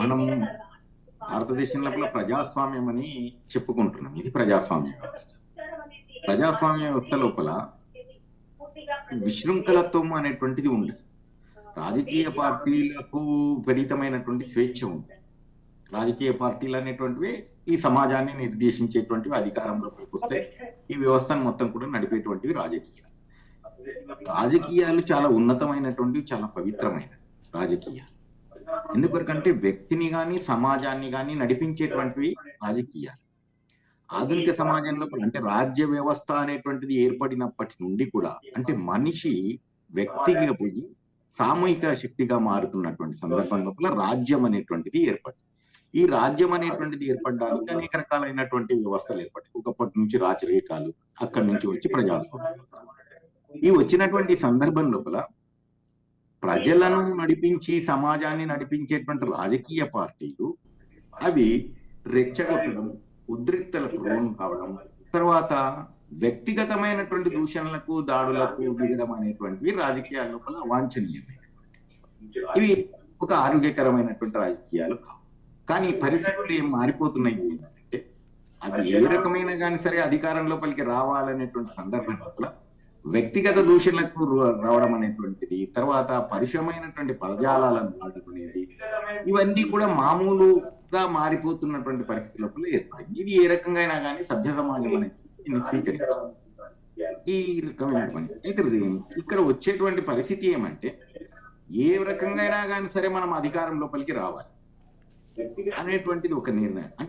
మనం భారతదేశం లోపల ప్రజాస్వామ్యం అని చెప్పుకుంటున్నాం. ఇది ప్రజాస్వామ్య వ్యవస్థ. ప్రజాస్వామ్య వ్యవస్థ లోపల విశృంఖలత్వం అనేటువంటిది ఉండదు. రాజకీయ పార్టీలకు విపరీతమైనటువంటి స్వేచ్ఛ ఉంది. రాజకీయ పార్టీలు అనేటువంటివి ఈ సమాజాన్ని నిర్దేశించేటువంటివి, అధికారంలోకి వస్తే ఈ వ్యవస్థను మొత్తం కూడా నడిపేటువంటివి రాజకీయాలు. రాజకీయాలు చాలా ఉన్నతమైనటువంటివి, చాలా పవిత్రమైనవి రాజకీయాలు. ఎందుకంటే వ్యక్తిని గాని, సమాజాన్ని గాని నడిపించేటువంటివి రాజకీయాలు. ఆధునిక సమాజంలో అంటే రాజ్య వ్యవస్థ అనేటువంటిది ఏర్పడినప్పటి నుండి కూడా అంటే మనిషి వ్యక్తిగా పోయి సామూహిక శక్తిగా మారుతున్నటువంటి సందర్భం లోపల రాజ్యం అనేటువంటిది ఏర్పడింది. ఈ రాజ్యం అనేటువంటిది ఏర్పడడానికి అనేక రకాలైనటువంటి వ్యవస్థలు ఏర్పడ్డాయి. ఒకప్పటి నుంచి రాచరికాలు, అక్కడి నుంచి వచ్చి ప్రజాస్వామ్యం. ఈ వచ్చినటువంటి సందర్భం లోపల ప్రజలను నడిపించి సమాజాన్ని నడిపించేటువంటి రాజకీయ పార్టీలు అవి రెచ్చగొట్టడం, ఉద్రిక్తలకు లోను కావడం, తర్వాత వ్యక్తిగతమైనటువంటి దూషణలకు, దాడులకు దిగడం అనేటువంటివి రాజకీయాల లోపల అవాంఛనీయమైనటువంటి. ఇవి ఒక ఆరోగ్యకరమైనటువంటి రాజకీయాలు కావు. కానీ పరిస్థితులు ఏం మారిపోతున్నాయి ఏంటంటే అది ఏ రకమైన కానీ సరే అధికారం లోపలికి రావాలనేటువంటి సందర్భం లోపల వ్యక్తిగత దూషణలకు రావడం అనేటువంటిది, తర్వాత పరుషమైనటువంటి పదజాలాలను వాడుకునేది, ఇవన్నీ కూడా మామూలుగా మారిపోతున్నటువంటి పరిస్థితి లోపల ఏర్పడింది. ఇది ఏ రకంగా అయినా కానీ సభ్య సమాజం అనేది స్వీకరించాలి. ఈ రకమైన పని అయితే ఇక్కడ వచ్చేటువంటి పరిస్థితి ఏమంటే ఏ రకంగా అయినా కానీ సరే మనం అధికారం లోపలికి రావాలి అనేటువంటిది ఒక నిర్ణయం. అంటే